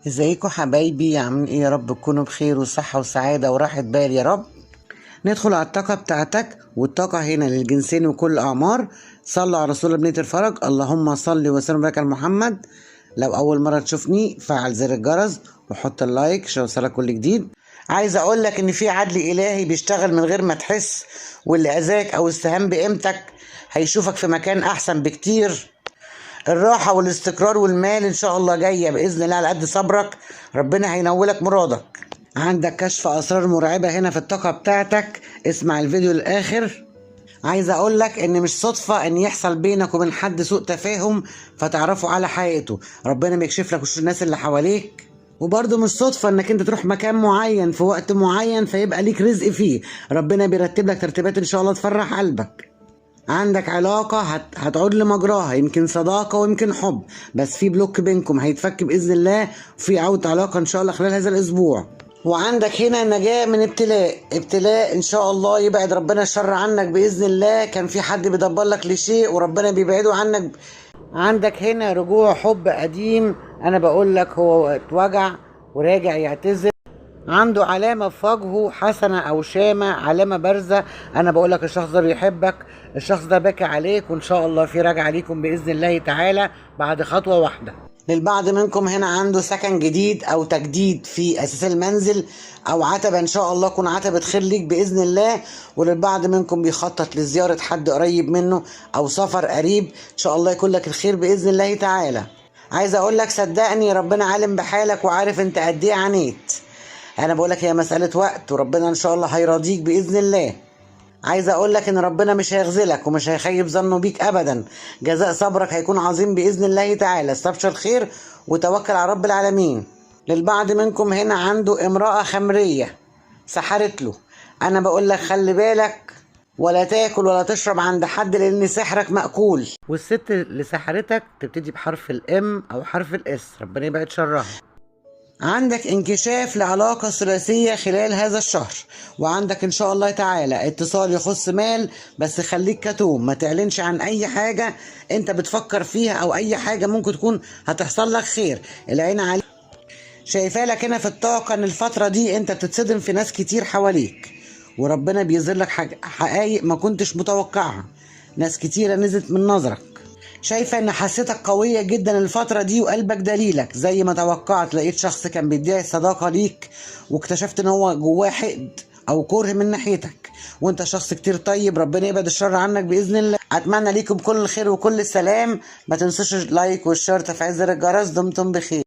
ازيكم حبايبي؟ عاملين ايه؟ يا رب تكونوا بخير وصحة وسعادة وراحة بال يا رب. ندخل على الطاقة بتاعتك، والطاقة هنا للجنسين وكل الأعمار. صلوا على رسول ابنية الفرج، اللهم صل وسلم وبارك على محمد. لو أول مرة تشوفني فعل زر الجرس وحط اللايك عشان يوصلك كل جديد. عايز أقول لك إن في عدل إلهي بيشتغل من غير ما تحس، واللي أذاك أو استهان بقيمتك هيشوفك في مكان أحسن بكتير. الراحة والاستقرار والمال إن شاء الله جاية بإذن الله على قد صبرك. ربنا هينولك مرادك. عندك كشف أسرار مرعبة هنا في الطاقة بتاعتك، اسمع الفيديو للآخر. عايز أقولك إن مش صدفة إن يحصل بينك وبين حد سوء تفاهم فتعرفوا على حقيقته. ربنا بيكشف لك وش الناس اللي حواليك. وبرضه مش صدفة انك انت تروح مكان معين في وقت معين فيبقى ليك رزق فيه. ربنا بيرتب لك ترتيبات ان شاء الله تفرح قلبك. عندك علاقة هتعود لمجراها، يمكن صداقة ويمكن حب، بس في بلوك بينكم هيتفك بإذن الله، وفي عودة علاقة إن شاء الله خلال هذا الأسبوع. وعندك هنا نجاة من ابتلاء إن شاء الله يبعد ربنا الشر عنك بإذن الله. كان في حد بيدبر لك لشيء وربنا بيبعده عنك. عندك هنا رجوع حب قديم، أنا بقول لك هو اتوجع وراجع يعتذر. عنده علامة في وجهه حسنة أو شامة، علامة بارزة. أنا بقول لك الشخص ده بيحبك، الشخص ده باكي عليك، وإن شاء الله في رجعة عليكم بإذن الله تعالى بعد خطوة واحدة. للبعض منكم هنا عنده سكن جديد أو تجديد في أساس المنزل، أو عتبة إن شاء الله تكون عتبة خير ليك بإذن الله. وللبعض منكم بيخطط لزيارة حد قريب منه أو سفر قريب، إن شاء الله يكون لك الخير بإذن الله تعالى. عايز أقول لك صدقني ربنا عالم بحالك وعارف أنت قد إيه عانيت. انا بقولك هي مسألة وقت وربنا ان شاء الله هيرضيك بإذن الله. عايز اقولك ان ربنا مش هيخذلك ومش هيخيب ظنه بيك ابدا. جزاء صبرك هيكون عظيم بإذن الله تعالى. استبشر خير وتوكل على رب العالمين. للبعض منكم هنا عنده امرأة خمرية سحرت له. انا بقولك خلي بالك، ولا تاكل ولا تشرب عند حد لان سحرك مأكول. والست اللي سحرتك تبتدي بحرف الام او حرف الاس، ربنا يبعد شرها. عندك انكشاف لعلاقة ثلاثية خلال هذا الشهر، وعندك ان شاء الله تعالى اتصال يخص مال، بس خليك كتوم، ما تعلنش عن اي حاجة انت بتفكر فيها او اي حاجة ممكن تكون هتحصل لك خير. العين عليك. شايفاه لك هنا في الطاقة ان الفترة دي انت بتتصدم في ناس كتير حواليك، وربنا بيظهر لك حقائق ما كنتش متوقعها. ناس كتيرة نزلت من نظرك. شايفة ان حسيتك قوية جدا الفترة دي وقلبك دليلك زي ما توقعت. لقيت شخص كان بيدعي الصداقة ليك واكتشفت ان هو جواه حقد او كره من ناحيتك، وانت شخص كتير طيب. ربنا يبعد الشر عنك بإذن الله. اتمنى ليكم كل الخير وكل السلام. ما تنسوش اللايك والشير، تفعيل زر الجرس. دمتم بخير.